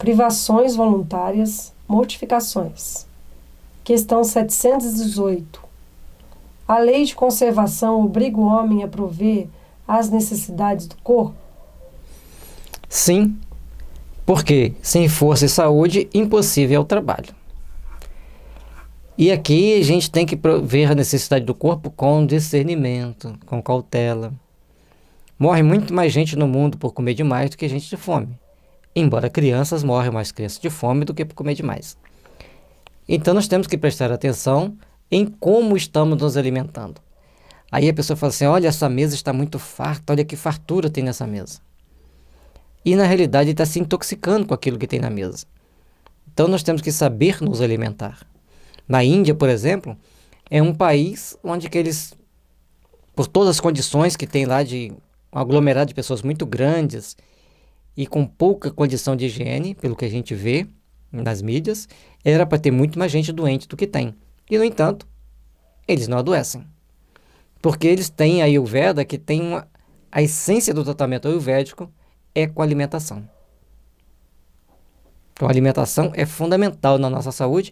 privações voluntárias, mortificações. Questão 718. A lei de conservação obriga o homem a prover às necessidades do corpo? Sim, porque sem força e saúde, impossível é o trabalho. E aqui a gente tem que ver a necessidade do corpo com discernimento, com cautela. Morre muito mais gente no mundo por comer demais do que gente de fome. Embora crianças, morrem mais crianças de fome do que por comer demais. Então nós temos que prestar atenção em como estamos nos alimentando. Aí a pessoa fala assim, olha, essa mesa está muito farta, olha que fartura tem nessa mesa. E na realidade está se intoxicando com aquilo que tem na mesa. Então nós temos que saber nos alimentar. Na Índia, por exemplo, é um país onde que eles, por todas as condições que tem lá de um aglomerado de pessoas muito grandes e com pouca condição de higiene, pelo que a gente vê nas mídias, era para ter muito mais gente doente do que tem. E, no entanto, eles não adoecem. Porque eles têm a Ayurveda, que tem a essência do tratamento ayurvédico é com a alimentação. Então, a alimentação é fundamental na nossa saúde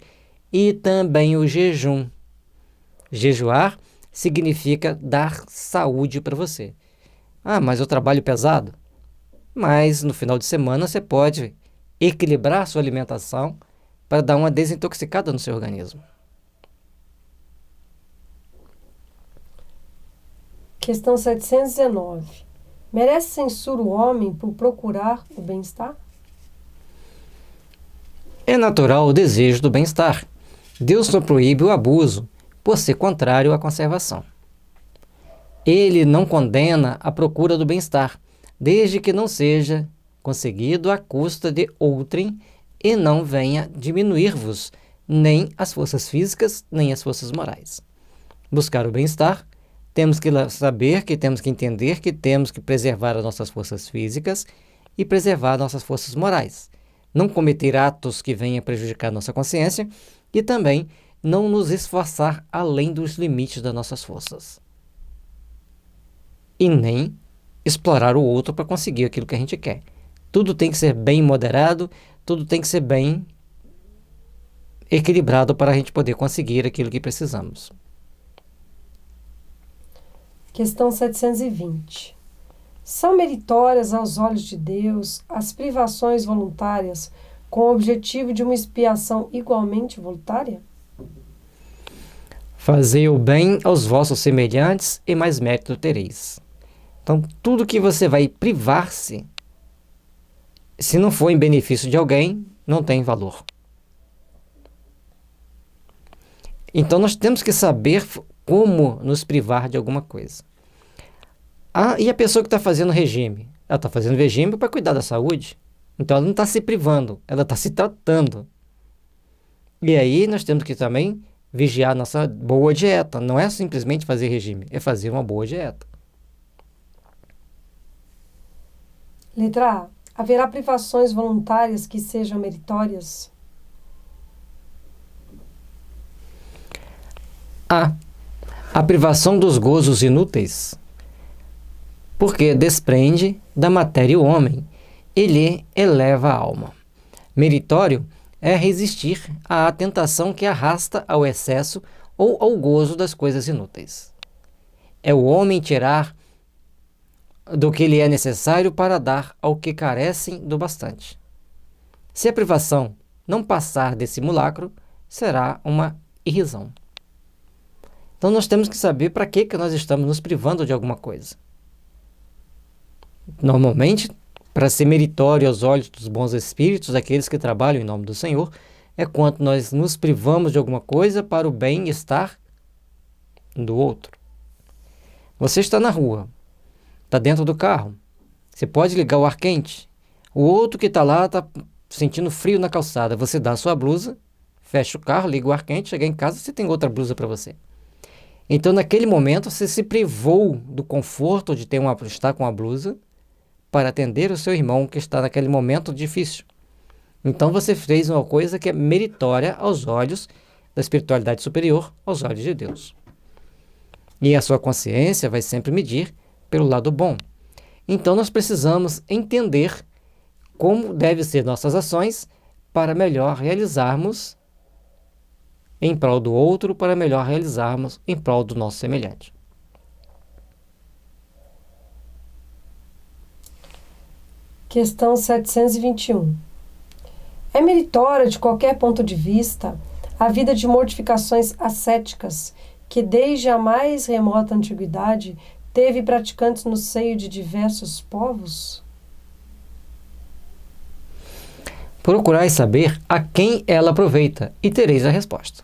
e também o jejum. Jejuar significa dar saúde para você. Ah, mas eu trabalho pesado? Mas no final de semana você pode equilibrar a sua alimentação para dar uma desintoxicada no seu organismo. Questão 719. Merece censura o homem por procurar o bem-estar? É natural o desejo do bem-estar. Deus não proíbe o abuso, por ser contrário à conservação. Ele não condena a procura do bem-estar, desde que não seja conseguido à custa de outrem e não venha diminuir-vos nem as forças físicas, nem as forças morais. Buscar o bem-estar, temos que saber, que temos que entender que temos que preservar as nossas forças físicas e preservar nossas forças morais. Não cometer atos que venham prejudicar nossa consciência e também não nos esforçar além dos limites das nossas forças. E nem explorar o outro para conseguir aquilo que a gente quer. Tudo tem que ser bem moderado, tudo tem que ser bem equilibrado para a gente poder conseguir aquilo que precisamos. Questão 720. São meritórias aos olhos de Deus as privações voluntárias com o objetivo de uma expiação igualmente voluntária? Fazei o bem aos vossos semelhantes e mais mérito tereis. Então, tudo que você vai privar-se, se não for em benefício de alguém, não tem valor. Então, nós temos que saber como nos privar de alguma coisa. E a pessoa que está fazendo regime? Ela está fazendo regime para cuidar da saúde. Então, ela não está se privando, ela está se tratando. E aí, nós temos que também vigiar nossa boa dieta. Não é simplesmente fazer regime, é fazer uma boa dieta. Letra A. Haverá privações voluntárias que sejam meritórias? A privação dos gozos inúteis, porque desprende da matéria o homem e lhe eleva a alma. Meritório é resistir à tentação que arrasta ao excesso ou ao gozo das coisas inúteis. É o homem tirar do que lhe é necessário para dar ao que carecem do bastante. Se a privação não passar desse simulacro, será uma irrisão. Então nós temos que saber para que nós estamos nos privando de alguma coisa. Normalmente, para ser meritório aos olhos dos bons espíritos, daqueles que trabalham em nome do Senhor, é quando nós nos privamos de alguma coisa para o bem-estar do outro. Você está na rua, está dentro do carro, você pode ligar o ar quente, o outro que está lá está sentindo frio na calçada, você dá a sua blusa, fecha o carro, liga o ar quente, chega em casa, você tem outra blusa para você. Então, naquele momento, você se privou do conforto de estar com a blusa para atender o seu irmão que está naquele momento difícil. Então, você fez uma coisa que é meritória aos olhos da espiritualidade superior, aos olhos de Deus. E a sua consciência vai sempre medir pelo lado bom. Então, nós precisamos entender como devem ser nossas ações para melhor realizarmos em prol do outro, para melhor realizarmos em prol do nosso semelhante. Questão 721. É meritória, de qualquer ponto de vista, a vida de mortificações ascéticas, que desde a mais remota antiguidade teve praticantes no seio de diversos povos? Procurai saber a quem ela aproveita e tereis a resposta.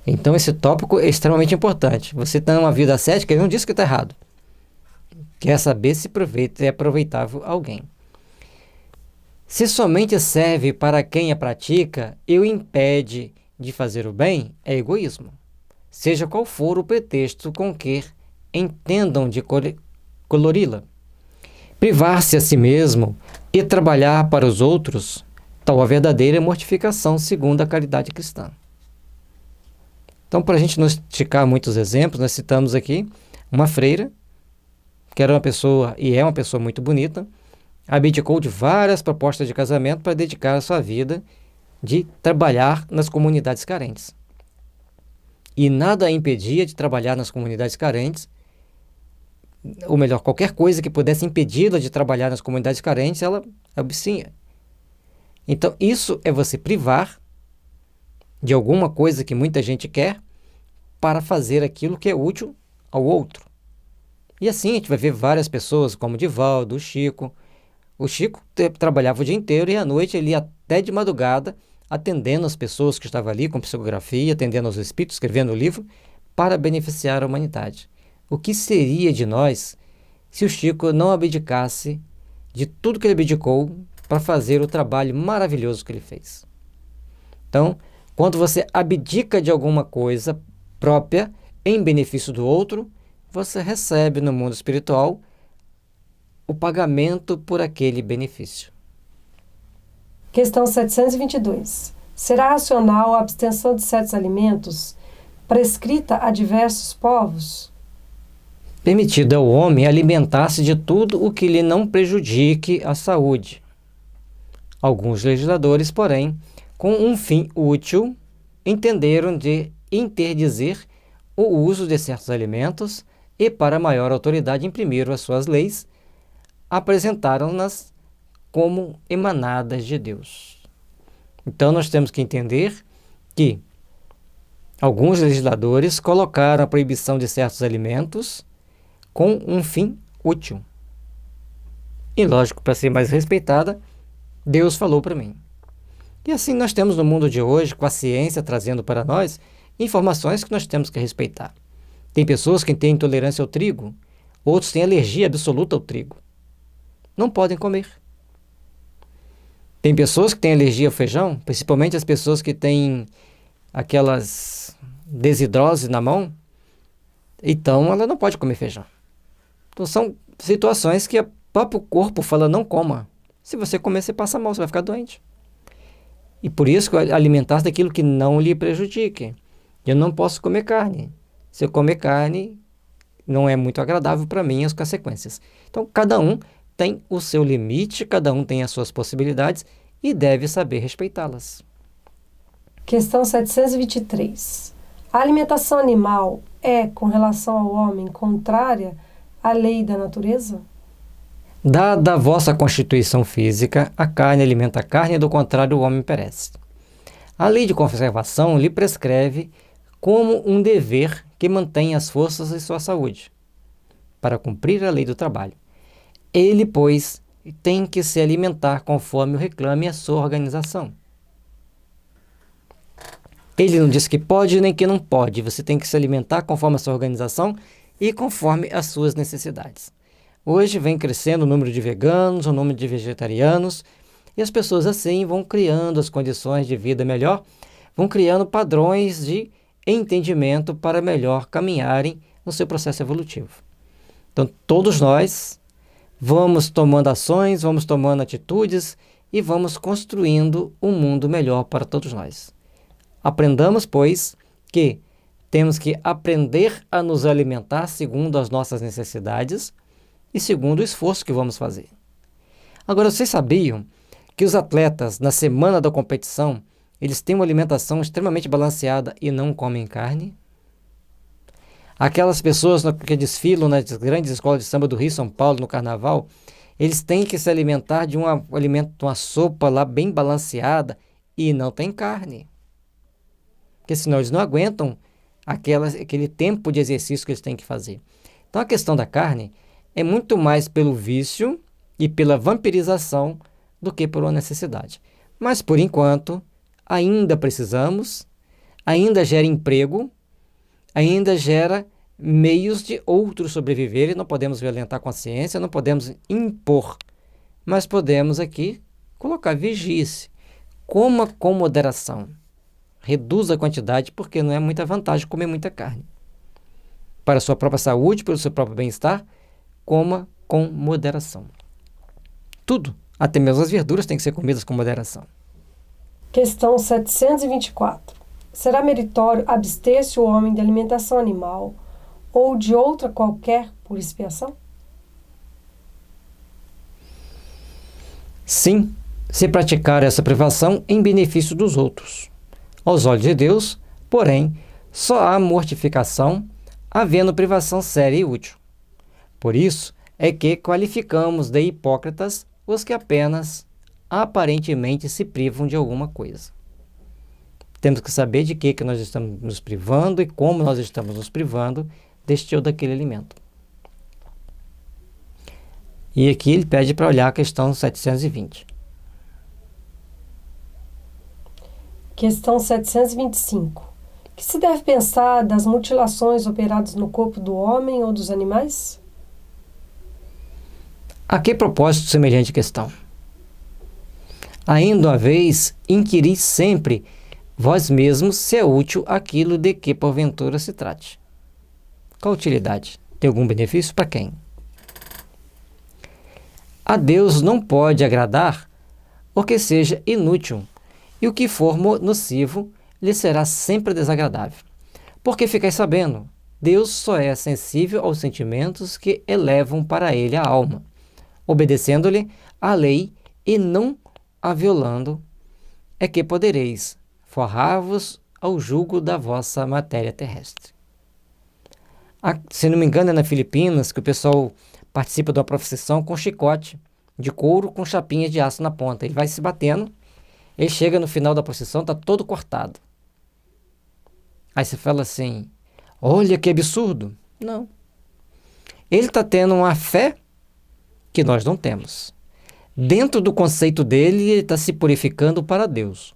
Então esse tópico é extremamente importante. Você tem uma vida ascética, ele não diz que está errado. Quer saber se é aproveitável a alguém. Se somente serve para quem a pratica e o impede de fazer o bem, é egoísmo. Seja qual for o pretexto com que entendam de colori-la. Privar-se a si mesmo e trabalhar para os outros, tal a verdadeira mortificação segundo a caridade cristã. Então, para a gente não esticar muitos exemplos, nós citamos aqui uma freira, que era uma pessoa e é uma pessoa muito bonita, abdicou de várias propostas de casamento para dedicar a sua vida de trabalhar nas comunidades carentes. E nada a impedia de trabalhar nas comunidades carentes, ou melhor, qualquer coisa que pudesse impedi-la de trabalhar nas comunidades carentes, ela abstinha. Então, isso é você privar de alguma coisa que muita gente quer para fazer aquilo que é útil ao outro. E assim a gente vai ver várias pessoas, como o Divaldo, o Chico. O Chico trabalhava o dia inteiro e à noite ele ia até de madrugada atendendo as pessoas que estavam ali com psicografia, atendendo aos espíritos, escrevendo o livro, para beneficiar a humanidade. O que seria de nós se o Chico não abdicasse de tudo que ele abdicou para fazer o trabalho maravilhoso que ele fez? Então, quando você abdica de alguma coisa própria em benefício do outro, você recebe no mundo espiritual o pagamento por aquele benefício. Questão 722. Será racional a abstenção de certos alimentos prescrita a diversos povos? Permitido ao homem alimentar-se de tudo o que lhe não prejudique a saúde. Alguns legisladores, porém, com um fim útil, entenderam de interdizer o uso de certos alimentos e, para maior autoridade, imprimiram as suas leis, apresentaram-nas como emanadas de Deus. Então, nós temos que entender que alguns legisladores colocaram a proibição de certos alimentos com um fim útil. E, lógico, para ser mais respeitada, Deus falou para mim. E assim nós temos no mundo de hoje, com a ciência trazendo para nós informações que nós temos que respeitar. Tem pessoas que têm intolerância ao trigo, outros têm alergia absoluta ao trigo. Não podem comer. Tem pessoas que têm alergia ao feijão, principalmente as pessoas que têm aquelas desidrose na mão, então ela não pode comer feijão. Então são situações que o próprio corpo fala, não coma. Se você comer, você passa mal, você vai ficar doente. E por isso que alimentar-se daquilo que não lhe prejudique. Eu não posso comer carne. Se eu comer carne, não é muito agradável para mim as consequências. Então, cada um tem o seu limite, cada um tem as suas possibilidades e deve saber respeitá-las. Questão 723. A alimentação animal é, com relação ao homem, contrária à lei da natureza? Dada a vossa constituição física, a carne alimenta a carne, e do contrário o homem perece. A lei de conservação lhe prescreve como um dever que mantém as forças e sua saúde, para cumprir a lei do trabalho. Ele, pois, tem que se alimentar conforme o reclame a sua organização. Ele não diz que pode nem que não pode, você tem que se alimentar conforme a sua organização e conforme as suas necessidades. Hoje vem crescendo o número de veganos, o número de vegetarianos, e as pessoas assim vão criando as condições de vida melhor, vão criando padrões de entendimento para melhor caminharem no seu processo evolutivo. Então, todos nós vamos tomando ações, vamos tomando atitudes e vamos construindo um mundo melhor para todos nós. Aprendamos, pois, que temos que aprender a nos alimentar segundo as nossas necessidades e segundo o esforço que vamos fazer. Agora, vocês sabiam que os atletas, na semana da competição, eles têm uma alimentação extremamente balanceada e não comem carne? Aquelas pessoas que desfilam nas grandes escolas de samba do Rio e São Paulo, no carnaval, eles têm que se alimentar de de uma sopa lá bem balanceada e não tem carne. Porque senão eles não aguentam aquele tempo de exercício que eles têm que fazer. Então a questão da carne é muito mais pelo vício e pela vampirização do que por uma necessidade. Mas por enquanto, ainda precisamos, ainda gera emprego, ainda gera meios de outros sobreviverem. Não podemos violentar a consciência, não podemos impor, mas podemos aqui colocar vigie-se, coma com moderação, reduza a quantidade, porque não é muita vantagem comer muita carne. Para a sua própria saúde, para o seu próprio bem-estar, coma com moderação. Tudo, até mesmo as verduras, têm que ser comidas com moderação. Questão 724. Será meritório abster-se o homem de alimentação animal ou de outra qualquer por expiação? Sim, se praticar essa privação em benefício dos outros. Aos olhos de Deus, porém, só há mortificação, havendo privação séria e útil. Por isso é que qualificamos de hipócritas os que apenas aparentemente se privam de alguma coisa. Temos que saber de que nós estamos nos privando e como nós estamos nos privando deste ou daquele alimento. E aqui ele pede para olhar a questão 720. Questão 725. O que se deve pensar das mutilações operadas no corpo do homem ou dos animais? A que propósito semelhante questão? Ainda uma vez, inquiris sempre vós mesmos se é útil aquilo de que porventura se trate. Qual utilidade? Tem algum benefício para quem? A Deus não pode agradar o que seja inútil, e o que for nocivo lhe será sempre desagradável. Porque ficais sabendo, Deus só é sensível aos sentimentos que elevam para ele a alma, obedecendo-lhe a lei e não a violando, é que podereis forrar-vos ao jugo da vossa matéria terrestre. Se não me engano, é na Filipinas que o pessoal participa de uma procissão com chicote de couro com chapinha de aço na ponta. Ele vai se batendo, ele chega no final da procissão, está todo cortado. Aí você fala assim, olha que absurdo. Não. Ele está tendo uma fé que nós não temos. Dentro do conceito dele, ele está se purificando para Deus.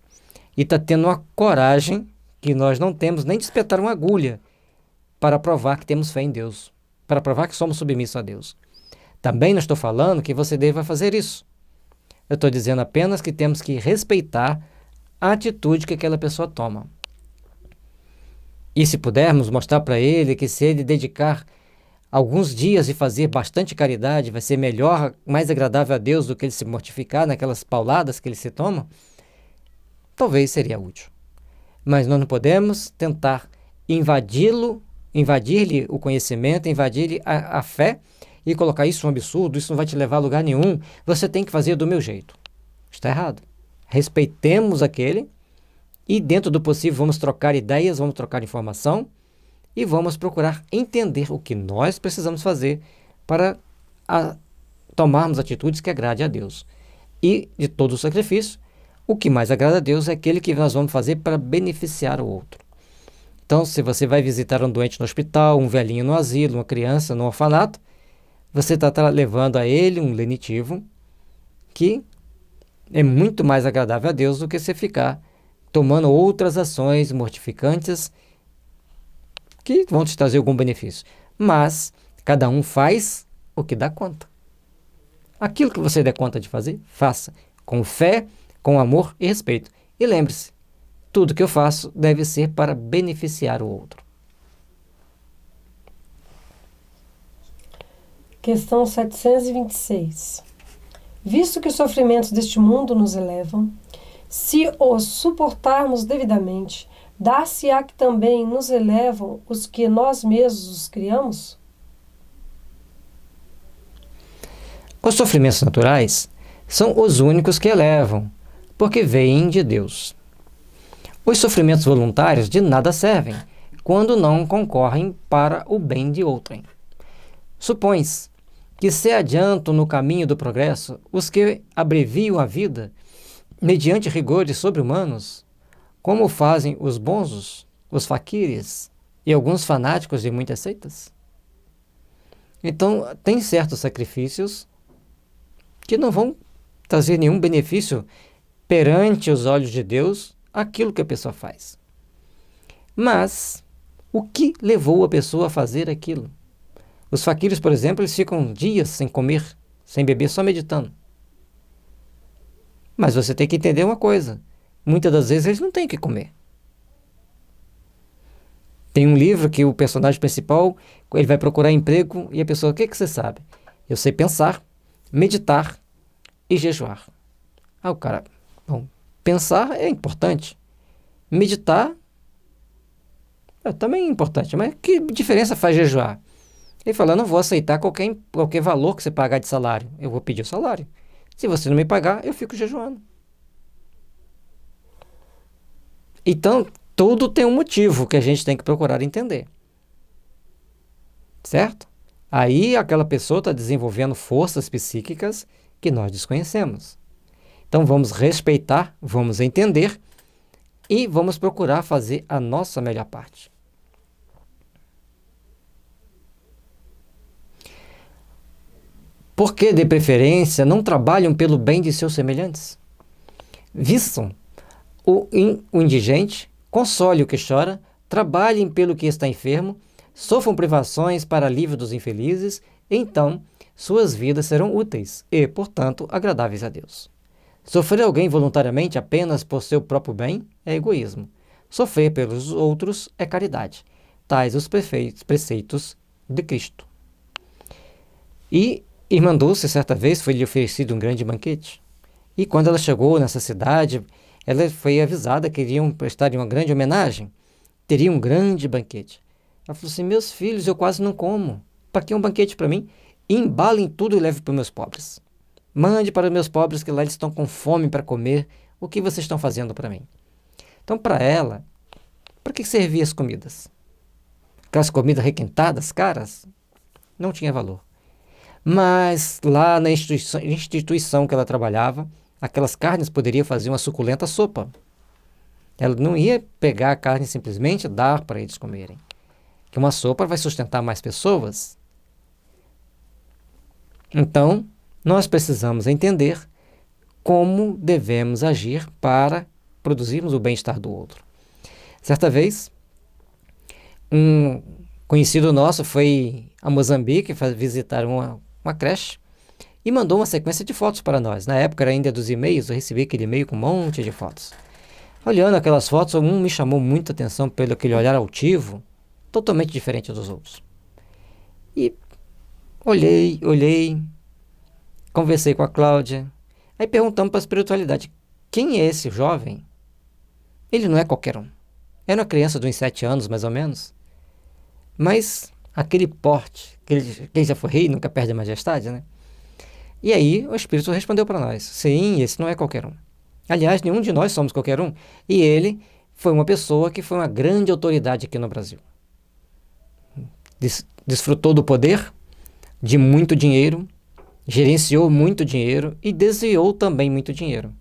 E está tendo uma coragem que nós não temos nem de espetar uma agulha para provar que temos fé em Deus, para provar que somos submissos a Deus. Também não estou falando que você deva fazer isso. Eu estou dizendo apenas que temos que respeitar a atitude que aquela pessoa toma. E se pudermos mostrar para ele que se ele dedicar alguns dias e fazer bastante caridade, vai ser melhor, mais agradável a Deus do que ele se mortificar naquelas pauladas que ele se toma, talvez seria útil. Mas nós não podemos tentar invadir-lhe o conhecimento, invadir-lhe a fé e colocar isso um absurdo, isso não vai te levar a lugar nenhum, você tem que fazer do meu jeito. Está errado. Respeitemos aquele e dentro do possível vamos trocar ideias, vamos trocar informação e vamos procurar entender o que nós precisamos fazer para tomarmos atitudes que agradem a Deus. E de todo o sacrifício, o que mais agrada a Deus é aquele que nós vamos fazer para beneficiar o outro. Então, se você vai visitar um doente no hospital, um velhinho no asilo, uma criança no orfanato, você está levando a ele um lenitivo que é muito mais agradável a Deus do que você ficar tomando outras ações mortificantes que vão te trazer algum benefício. Mas cada um faz o que dá conta. Aquilo que você der conta de fazer, faça com fé, com amor e respeito. E lembre-se, tudo que eu faço deve ser para beneficiar o outro. Questão 726. Visto que os sofrimentos deste mundo nos elevam, se os suportarmos devidamente, dar-se-á que também nos elevam os que nós mesmos os criamos? Os sofrimentos naturais são os únicos que elevam, porque vêm de Deus. Os sofrimentos voluntários de nada servem, quando não concorrem para o bem de outrem. Supõe-se que se adiantam no caminho do progresso os que abreviam a vida mediante rigores sobre-humanos, como fazem os bonzos, os faquires e alguns fanáticos de muitas seitas. Então, tem certos sacrifícios que não vão trazer nenhum benefício perante os olhos de Deus aquilo que a pessoa faz. Mas o que levou a pessoa a fazer aquilo? Os faquires, por exemplo, eles ficam dias sem comer, sem beber, só meditando. Mas você tem que entender uma coisa. Muitas das vezes eles não têm o que comer. Tem um livro que o personagem principal, ele vai procurar emprego e a pessoa, o que você sabe? Eu sei pensar, meditar e jejuar. O cara, bom, pensar é importante. Meditar também é importante, mas que diferença faz jejuar? Ele fala, eu não vou aceitar qualquer valor que você pagar de salário. Eu vou pedir o salário. Se você não me pagar, eu fico jejuando. Então, tudo tem um motivo que a gente tem que procurar entender. Certo? Aí aquela pessoa está desenvolvendo forças psíquicas que nós desconhecemos. Então vamos respeitar, vamos entender e vamos procurar fazer a nossa melhor parte. Por que, de preferência, não trabalham pelo bem de seus semelhantes? Vistam o indigente, console o que chora, trabalhem pelo que está enfermo, sofram privações para alívio dos infelizes, então suas vidas serão úteis e, portanto, agradáveis a Deus. Sofrer alguém voluntariamente apenas por seu próprio bem é egoísmo. Sofrer pelos outros é caridade. Tais os preceitos de Cristo. E Irmã Dulce, certa vez, foi-lhe oferecido um grande banquete. E quando ela chegou nessa cidade, ela foi avisada que iriam prestar uma grande homenagem. Teria um grande banquete. Ela falou assim, meus filhos, eu quase não como. Para que um banquete para mim? Embalem tudo e leve para os meus pobres. Mande para os meus pobres que lá eles estão com fome para comer. O que vocês estão fazendo para mim? Então, para ela, para que servia as comidas? Aquelas comidas requentadas, caras, não tinha valor. Mas lá na instituição que ela trabalhava, aquelas carnes poderiam fazer uma suculenta sopa. Ela não ia pegar a carne e simplesmente dar para eles comerem. Que uma sopa vai sustentar mais pessoas. Então, nós precisamos entender como devemos agir para produzirmos o bem-estar do outro. Certa vez, um conhecido nosso foi a Moçambique visitar uma creche e mandou uma sequência de fotos para nós. Na época era ainda dos e-mails, eu recebi aquele e-mail com um monte de fotos. Olhando aquelas fotos, me chamou muita atenção pelo aquele olhar altivo, totalmente diferente dos outros. E olhei, conversei com a Cláudia, aí perguntamos para a espiritualidade, quem é esse jovem? Ele não é qualquer um. Era uma criança de uns 7 anos, mais ou menos, mas aquele porte, que ele já foi rei, nunca perde a majestade, né? E aí o Espírito respondeu para nós, sim, esse não é qualquer um. Aliás, nenhum de nós somos qualquer um. E ele foi uma pessoa que foi uma grande autoridade aqui no Brasil. Desfrutou do poder, de muito dinheiro, gerenciou muito dinheiro e desviou também muito dinheiro.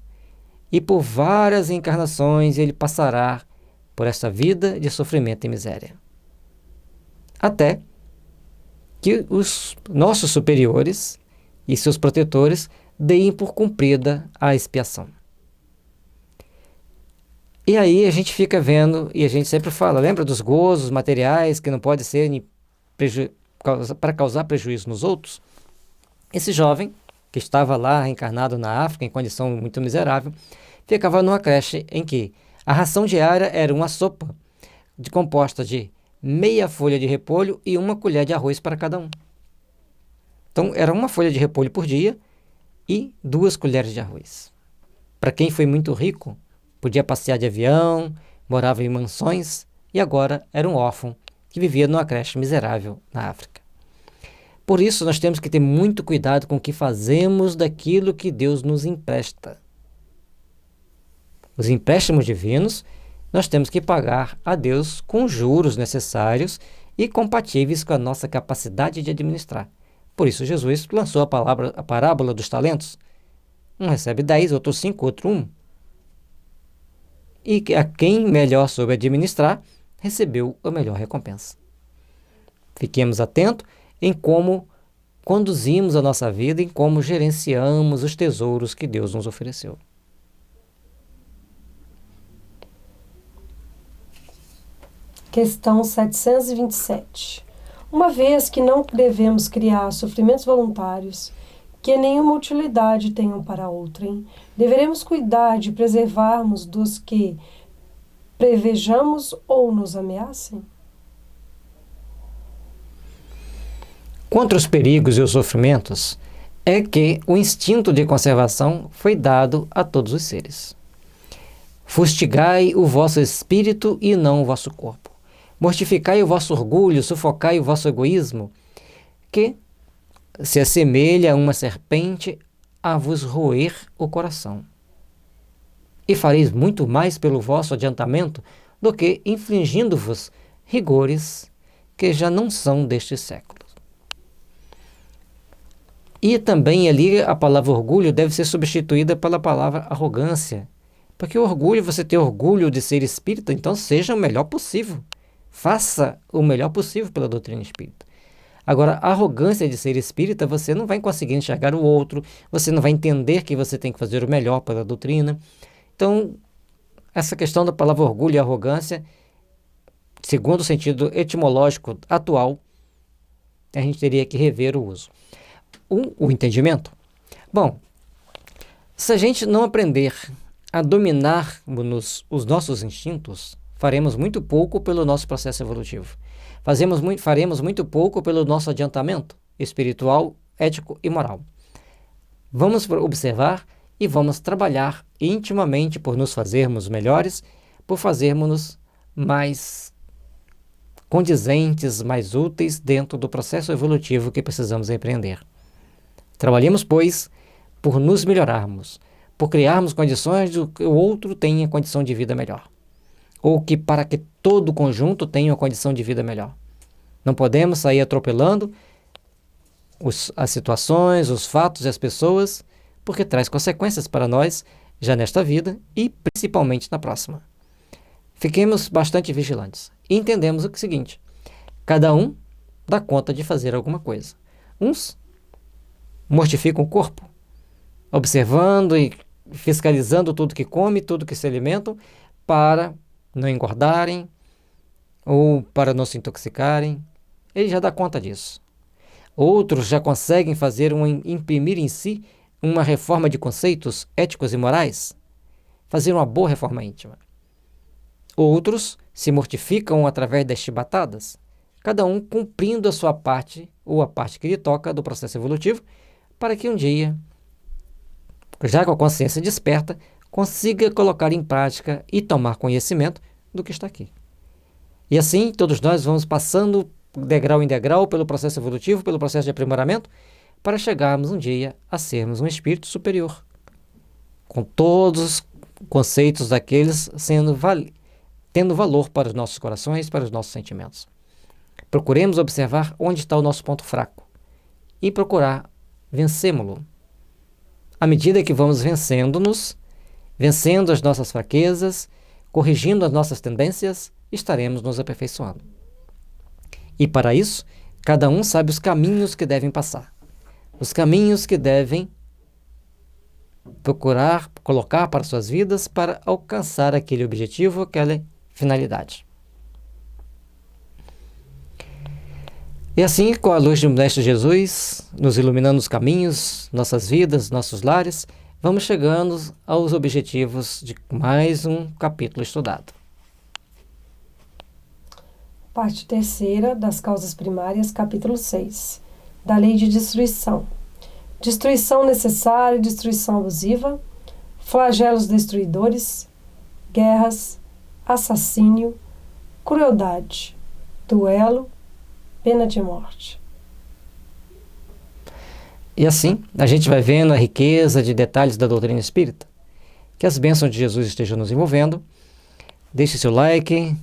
E por várias encarnações ele passará por essa vida de sofrimento e miséria. Até que os nossos superiores e seus protetores deem por cumprida a expiação. E aí a gente fica vendo, e a gente sempre fala, lembra dos gozos materiais que não pode ser para causar prejuízo nos outros? Esse jovem, que estava lá reencarnado na África em condição muito miserável, ficava numa creche em que a ração diária era uma sopa composta de meia folha de repolho e uma colher de arroz para cada um. Então, era uma folha de repolho por dia e 2 colheres de arroz. Para quem foi muito rico, podia passear de avião, morava em mansões e agora era um órfão que vivia numa creche miserável na África. Por isso, nós temos que ter muito cuidado com o que fazemos daquilo que Deus nos empresta. Os empréstimos divinos, nós temos que pagar a Deus com juros necessários e compatíveis com a nossa capacidade de administrar. Por isso, Jesus lançou a parábola dos talentos. Um recebe 10, outro 5, outro 1. E a quem melhor soube administrar, recebeu a melhor recompensa. Fiquemos atentos em como conduzimos a nossa vida, em como gerenciamos os tesouros que Deus nos ofereceu. Questão 727. Uma vez que não devemos criar sofrimentos voluntários que nenhuma utilidade tenham para outrem, deveremos cuidar de preservarmos dos que prevejamos ou nos ameacem? Contra os perigos e os sofrimentos, é que o instinto de conservação foi dado a todos os seres. Fustigai o vosso espírito e não o vosso corpo. Mortificai o vosso orgulho, sufocai o vosso egoísmo, que se assemelha a uma serpente a vos roer o coração. E fareis muito mais pelo vosso adiantamento do que infligindo-vos rigores que já não são deste século. E também ali a palavra orgulho deve ser substituída pela palavra arrogância. Porque o orgulho, você ter orgulho de ser espírita, então seja o melhor possível. Faça o melhor possível pela doutrina espírita. Agora, a arrogância de ser espírita, você não vai conseguir enxergar o outro, você não vai entender que você tem que fazer o melhor pela doutrina. Então, essa questão da palavra orgulho e arrogância, segundo o sentido etimológico atual, a gente teria que rever o uso. O entendimento. Bom, se a gente não aprender a dominar os nossos instintos, faremos muito pouco pelo nosso processo evolutivo. Faremos muito pouco pelo nosso adiantamento espiritual, ético e moral. Vamos observar e vamos trabalhar intimamente por nos fazermos melhores, por fazermos mais condizentes, mais úteis dentro do processo evolutivo que precisamos empreender. Trabalhemos, pois, por nos melhorarmos, por criarmos condições de que o outro tenha condição de vida melhor, ou que para que todo o conjunto tenha uma condição de vida melhor. Não podemos sair atropelando as situações, os fatos e as pessoas, porque traz consequências para nós já nesta vida e principalmente na próxima. Fiquemos bastante vigilantes e entendemos o seguinte: cada um dá conta de fazer alguma coisa. Uns mortificam o corpo, observando e fiscalizando tudo que come, tudo que se alimentam, para não engordarem ou para não se intoxicarem. Ele já dá conta disso. Outros já conseguem imprimir em si uma reforma de conceitos éticos e morais, fazer uma boa reforma íntima. Outros se mortificam através das chibatadas, cada um cumprindo a sua parte ou a parte que lhe toca do processo evolutivo, para que um dia, já com a consciência desperta, consiga colocar em prática e tomar conhecimento do que está aqui. E assim, todos nós vamos passando degrau em degrau pelo processo evolutivo, pelo processo de aprimoramento, para chegarmos um dia a sermos um espírito superior, com todos os conceitos daqueles tendo valor para os nossos corações, para os nossos sentimentos. Procuremos observar onde está o nosso ponto fraco e procurar vencê-lo. À medida que vamos vencendo as nossas fraquezas, corrigindo as nossas tendências, estaremos nos aperfeiçoando. E para isso, cada um sabe os caminhos que devem passar, os caminhos que devem procurar colocar para suas vidas para alcançar aquele objetivo, aquela finalidade. E assim, com a luz do Mestre Jesus, nos iluminando os caminhos, nossas vidas, nossos lares, vamos chegando aos objetivos de mais um capítulo estudado. Parte 3ª das causas primárias, capítulo 6, da lei de destruição. Destruição necessária e destruição abusiva, flagelos destruidores, guerras, assassínio, crueldade, duelo, pena de morte. E assim, a gente vai vendo a riqueza de detalhes da doutrina espírita. Que as bênçãos de Jesus estejam nos envolvendo. Deixe seu like,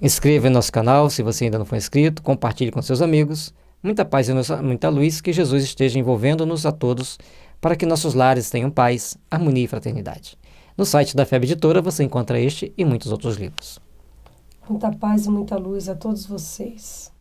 inscreva no nosso canal se você ainda não for inscrito, compartilhe com seus amigos. Muita paz e muita luz, que Jesus esteja envolvendo-nos a todos, para que nossos lares tenham paz, harmonia e fraternidade. No site da FEB Editora você encontra este e muitos outros livros. Muita paz e muita luz a todos vocês.